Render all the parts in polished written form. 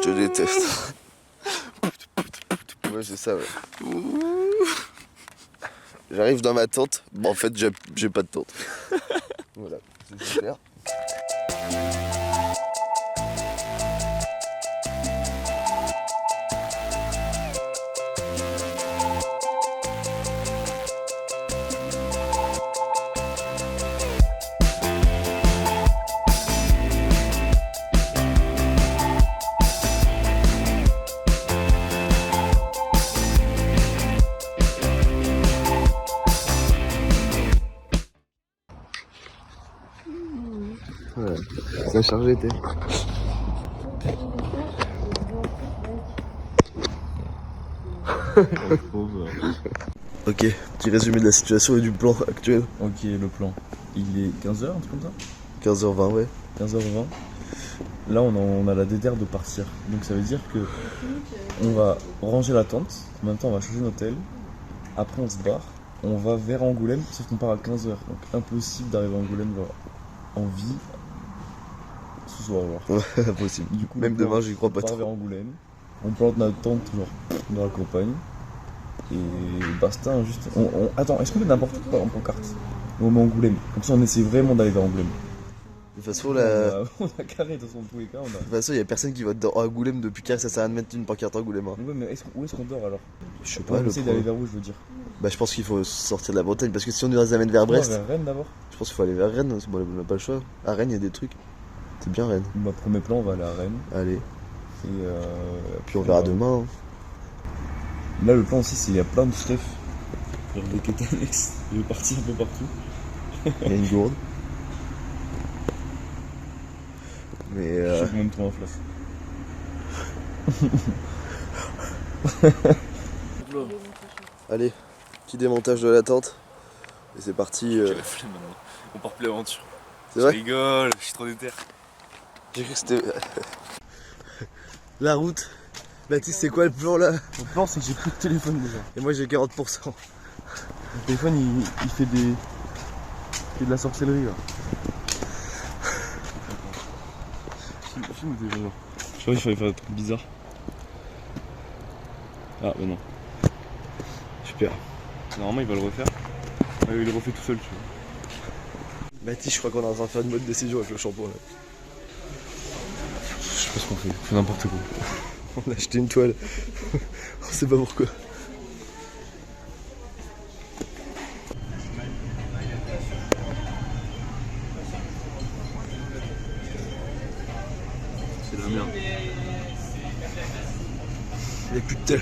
te déteste. Ouais, c'est ça, ouais. J'arrive dans ma tente. Bon, en fait, j'ai pas de tente. Voilà, c'est super. Ouais, ça a chargé, t'es. Ok, petit résumé de la situation et du plan actuel. Ok, le plan. Il est 15h, un truc comme ça 15h20, ouais. 15h20. Là, on a la déterre de partir. Donc ça veut dire que on va ranger la tente. En même temps, on va changer d'hôtel. Après, on se barre. On va vers Angoulême, sauf qu'on part à 15h. Donc impossible d'arriver à Angoulême genre, en vie ce soir. Genre. Ouais, impossible. Du coup, même demain, j'y crois pas on part trop. vers Angoulême. On plante notre tente genre, dans la campagne. Et basta, hein, juste. Attends, est-ce qu'on met n'importe quoi en pancarte? On met Angoulême. Comme ça, on essaie vraiment d'aller vers Angoulême. De toute façon, là. On a carré, de toute façon, dans tous les cas. De toute façon, il y a personne qui va dans Angoulême depuis qu'à ça sert à rien de mettre une pancarte Angoulême. Hein. Ouais, mais où est-ce qu'on dort alors? Je sais On pas, le essaie d'aller vers où, je veux dire? Bah, je pense qu'il faut sortir de la Bretagne parce que si on nous amène vers Brest. Vers Rennes d'abord? Je pense qu'il faut aller vers Rennes, bon, on n'a pas le choix. À Rennes, il y a des trucs. C'est bien Rennes. Bah, premier plan, on va aller à Rennes. Allez. Et puis on verra demain. Hein. Là, le plan aussi, c'est qu'il y a plein de stuff. Genre des quêtes annexes. Je vais partir un peu partout. Il y a une gourde. Mais Je sais combien de temps en place. Allez, petit démontage de la tente. Et c'est parti. J'ai la flemme maintenant. On part plus l'aventure. C'est vrai? Je rigole, je suis trop déter. J'ai cru que c'était. La route. Baptiste, c'est quoi le plan là? Le plan, c'est que j'ai plus de téléphone déjà. Et moi j'ai 40%. Le téléphone, il fait de la sorcellerie là. Filme tes gens. Je crois qu'il fallait faire des trucs bizarres. Ah, bah non. Super. Normalement, il va le refaire. Ouais, il le refait tout seul, tu vois. Baptiste, je crois qu'on est en train de faire une mode de séjour avec le shampoing là. Je sais pas ce qu'on fait, on fait n'importe quoi. On a acheté une toile. On sait pas pourquoi. C'est de la merde. Il n'y a plus de tel.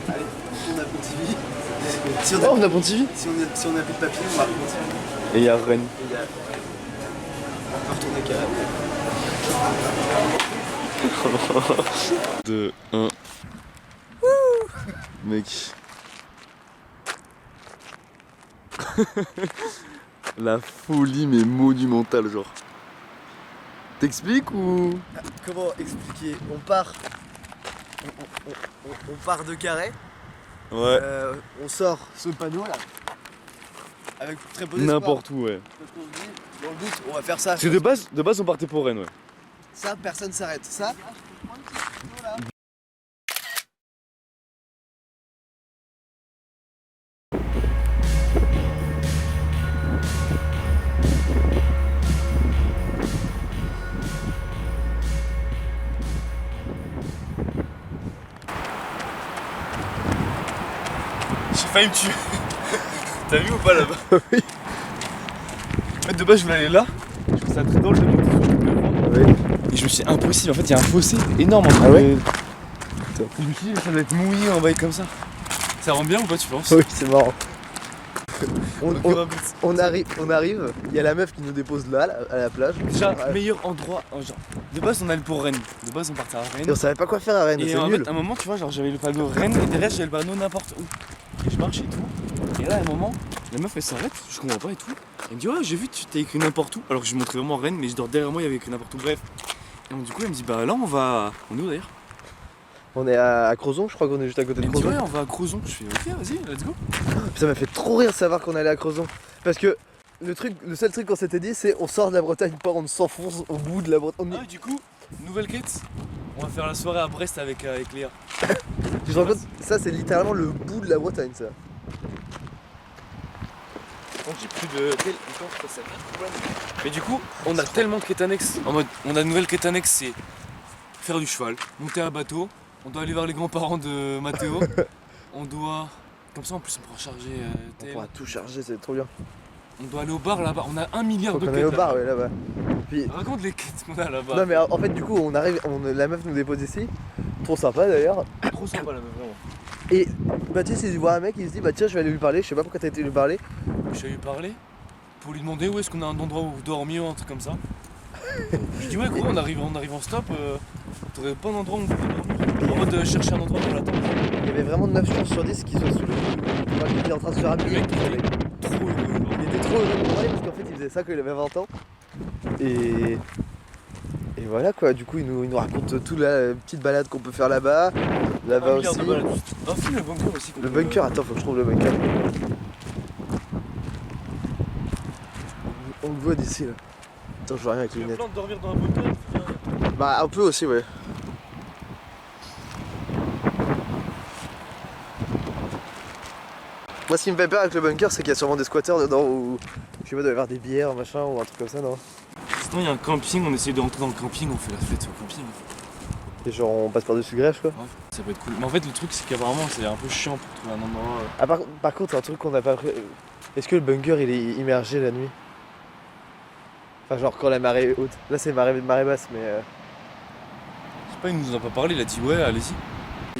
Allez, on a Pontivy. Si on a, on a Pontivy. Si on a plus de papier, on va Pontivy. Et il y a Rennes. On peut retourner carré. 2, 1. Mec. La folie mais monumentale genre. T'expliques ou? Comment expliquer? On part de carré. Ouais. On sort ce panneau là. Avec très peu d'espoir. N'importe où, ouais. Parce qu'on se dit, dans le doute, on va faire ça. Parce que de base, on partait pour Rennes, ouais. Ça, personne s'arrête. Ça. J'ai failli me tuer. T'as vu ou pas là-bas? Oui. En fait, de base, je voulais aller là. Je trouvais ça très drôle de monter sur le plafond. Oui. Et je me suis dit, impossible. En fait, il y a un fossé énorme entre Ah ouais? les... Je me suis dit, ça doit être mouillé en bas comme ça. Ça rend bien ou pas, tu penses? Oui, c'est marrant. On arrive, il y a la meuf qui nous dépose là, à la plage. Déjà, meilleur endroit. Genre, de base, on allait pour Rennes. De base, on partait à Rennes. Et on savait pas quoi faire à Rennes, Et c'est en nul. fait, à un moment, tu vois, genre j'avais le panneau Rennes et derrière j'avais le panneau n'importe où. Et je marche et tout. Et là, à un moment, la meuf elle s'arrête, je comprends pas et tout. Elle me dit, ouais, j'ai vu, tu t'as écrit n'importe où. Alors que je montrais vraiment Rennes, mais derrière moi il y avait écrit n'importe où. Bref. Et donc, du coup, elle me dit, bah là, on va. On est où d'ailleurs? On est à Crozon, je crois qu'on est juste à côté de Elle me dit, Crozon. ouais, on va à Crozon. Je fais, ok, vas-y, let's go. Puis ça m'a fait trop rire de savoir qu'on allait à Crozon. Parce que le seul truc qu'on s'était dit, c'est on sort de la Bretagne, pas on s'enfonce au bout de la Bretagne. Ah, du coup, nouvelle quête. On va faire la soirée à Brest avec Léa. Tu te rends compte, ça c'est littéralement le bout de la Bretagne, ça. J'ai plus de. Mais du coup, on a tellement de quêtes annexes. En mode, on a une nouvelle quête annexe, c'est faire du cheval, monter un bateau. On doit aller voir les grands-parents de Mathéo. On doit. Comme ça, en plus, on pourra charger. On pourra tout charger, c'est trop bien. On doit aller au bar là-bas. On a 1 milliard Faut de qu'on quêtes. aille au bar, ouais, là-bas. Puis... Raconte les quêtes qu'on a là-bas. Non, mais en fait, du coup, on arrive, la meuf nous dépose ici. Trop sympa d'ailleurs. Trop sympa la meuf, vraiment. Et Baptiste, il voit un mec, il se dit, bah tiens, je vais aller lui parler. Je sais pas pourquoi t'as été lui parler. Je vais lui parler pour lui demander où est-ce qu'on a un endroit où dormir ou un truc comme ça. Je dis ouais gros on arrive en stop, t'aurais pas un endroit où on peut dormir. En mode chercher un endroit pour l'attendre. Il y avait vraiment 9 chances sur 10 qu'il soit sous le coup. Il était en train de se faire habiller. Il était trop heureux. Il était trop heureux de parler parce qu'en fait il faisait ça quand il avait 20 ans. Et voilà quoi, du coup il nous raconte toute la petite balade qu'on peut faire là-bas. Là-bas aussi. Non si le bunker aussi. Le bunker, attends faut que je trouve le bunker. On le voit d'ici là. Attends je vois rien avec les Tu as lunettes. plan de dormir dans un bunker? Bah un peu aussi ouais. Moi ce qui me fait peur avec le bunker c'est qu'il y a sûrement des squatteurs dedans ou je sais pas, il doit y avoir des bières machin ou un truc comme ça non. Sinon il y a un camping, on essaye de rentrer dans le camping, on fait la fête au camping. Et genre on passe par-dessus Grèche quoi. Ouais, ça peut être cool. Mais en fait le truc c'est qu'apparemment c'est un peu chiant pour trouver un endroit. Ah par contre un truc qu'on n'a pas pris. Est-ce que le bunker il est immergé la nuit? Enfin genre quand la marée est haute. Là c'est marée basse mais Je sais pas, il nous en a pas parlé, il a dit ouais allez-y.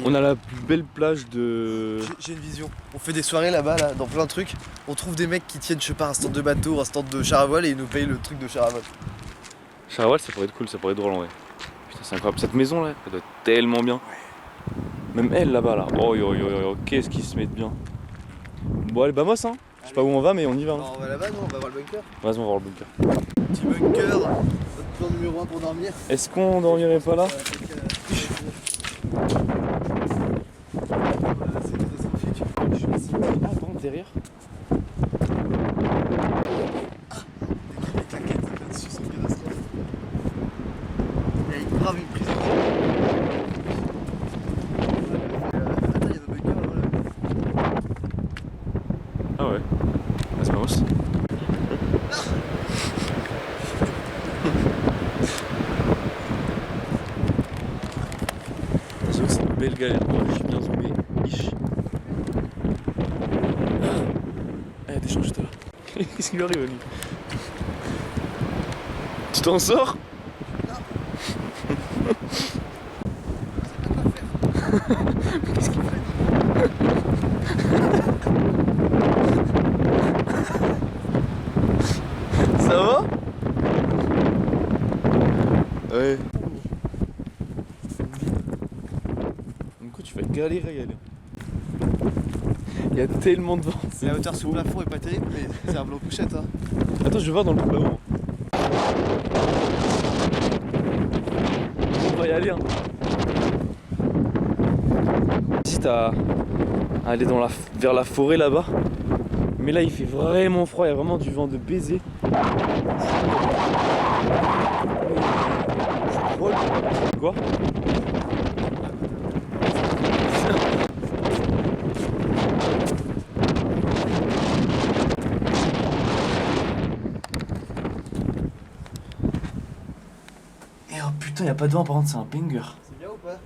On a la plus belle plage de. J'ai une vision. On fait des soirées là-bas là, dans plein de trucs. On trouve des mecs qui tiennent je sais pas un stand de bateau, un stand de char à voile et ils nous payent le truc de char à voile. Charawal ça pourrait être cool, ça pourrait être drôle en vrai. Putain c'est incroyable, cette maison là, elle doit être tellement bien. Même elle là-bas là, oh yo yo yo, qu'est-ce qu'ils se mettent bien. Bon allez Bamos hein, je sais pas où on va mais on y va. Hein. Alors, on va là-bas, non, on va voir le bunker. Vas-y on va voir le bunker. Petit bunker, notre plan numéro 1 pour dormir. Est-ce qu'on dormirait pas là? C'est catastrophique. Ah par contre derrière. Les claquettes là-dessus, c'est une catastrophe. Il y a une grave une prison. Attends, il y a nos bunkers là-bas. Ah ouais, ah, c'est pas moche. J'avoue que c'est une belle galère. Je suis bien zoomé. Ish. Ah, il y a des gens juste là. Qu'est-ce qui lui arrive à lui? Tu t'en sors? Qu'est-ce qu'il fait? Ça va? Ouais. Du coup, tu vas galérer à y aller. Il y a tellement de vent. La hauteur sous plafond est pas terrible, mais c'est un blanc couchette. Hein. Attends, je vais voir dans le trou là-haut. On va y aller. Hein. J'hésite à aller vers la forêt là-bas. Mais là, il fait vraiment froid. Il y a vraiment du vent de baiser. C'est drôle. Quoi? Et oh putain, y a pas de vent, par contre, c'est un banger. C'est bien ou pas?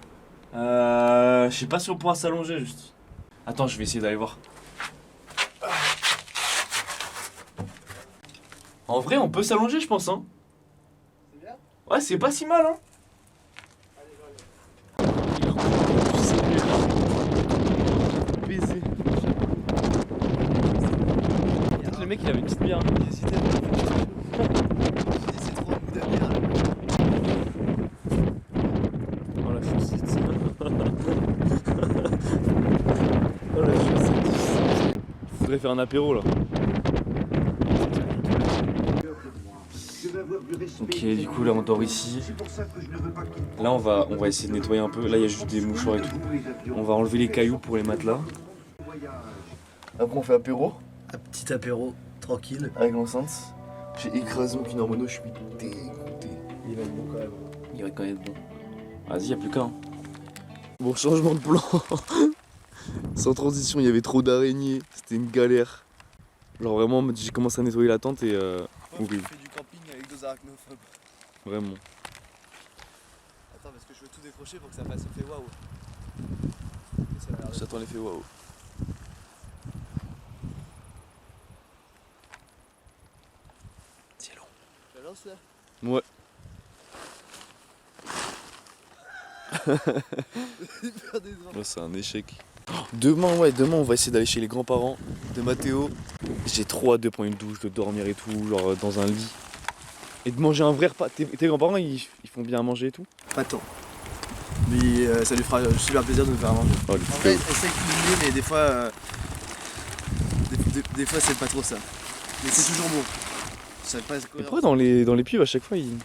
Je sais pas si on pourra s'allonger juste. Attends, je vais essayer d'aller voir. En vrai, on peut s'allonger, je pense, hein. C'est bien? Ouais, c'est pas si mal, hein. Allez, Baiser. Peut-être le mec il avait une petite bière. j'hésitais à c'est trop un goût de bière. Oh la chaussette. Oh la chaussette. Faudrait faire un apéro là. Ok, du coup là on dort ici. Là on va essayer de nettoyer un peu. Là il y a juste des mouchoirs et tout. On va enlever les cailloux pour les matelas. Après on fait apéro. Un petit apéro tranquille. Avec l'enceinte. J'ai écrasé mon kiné en mono, je suis dégoûté. Il va être bon quand même. Il va quand même être bon. Vas-y, y'a plus qu'un. Bon, changement de plan. Sans transition, il y avait trop d'araignées. C'était une galère. Genre vraiment, j'ai commencé à nettoyer la tente et horrible. fais du camping avec 2 arachnophobes. Vraiment. Attends, parce que je veux tout décrocher pour que ça fasse effet waouh. J'attends l'effet waouh. C'est long. Je la lance là. Ouais. Là, c'est un échec. Demain, on va essayer d'aller chez les grands-parents de Mathéo. J'ai trop hâte de prendre une douche, de dormir et tout, genre dans un lit. Et de manger un vrai repas. Tes grands-parents, ils font bien à manger et tout? Pas tant. Mais ça lui fera super plaisir de nous faire manger. Oh, En vrai, essaie de cuisiner, mais des fois. Des fois, c'est pas trop ça. Mais c'est toujours bon. Je savais pas Et quoi. pourquoi dans les pubs à chaque fois ils...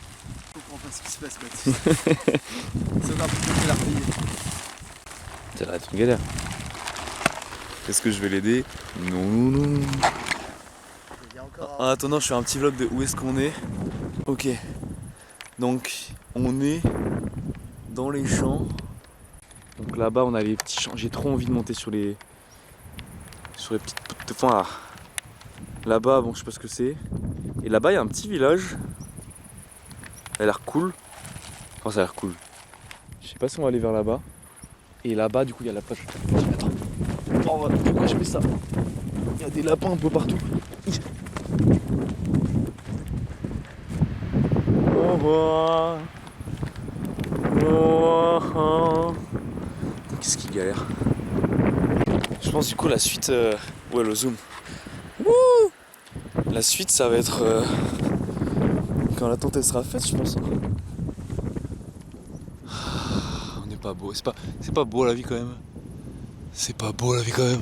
Je comprends pas ce qui se passe, Baptiste. Ça va un peu plus l'arpiller. Ça va être une galère. Est-ce que je vais l'aider? Non. Il y a encore En attendant, je fais un petit vlog de où est-ce qu'on est. Ok. Donc, on est dans les champs. Donc là-bas, on a les petits champs. J'ai trop envie de monter sur les petites... Enfin, là-bas, bon, je sais pas ce que c'est. Et là-bas, il y a un petit village. Ça a l'air cool. Enfin, ça a l'air cool. Je sais pas si on va aller vers là-bas. Et là-bas, du coup, il y a la plage. Attends. Oh, pourquoi je fais ça? Il y a des lapins un peu partout. Qu'est-ce qui galère? Je pense du coup la suite... Ouais, le zoom. Wouh! La suite, ça va être... Quand la tente elle sera faite, je pense. On n'est pas beau. C'est pas beau la vie quand même. C'est pas beau la vie quand même.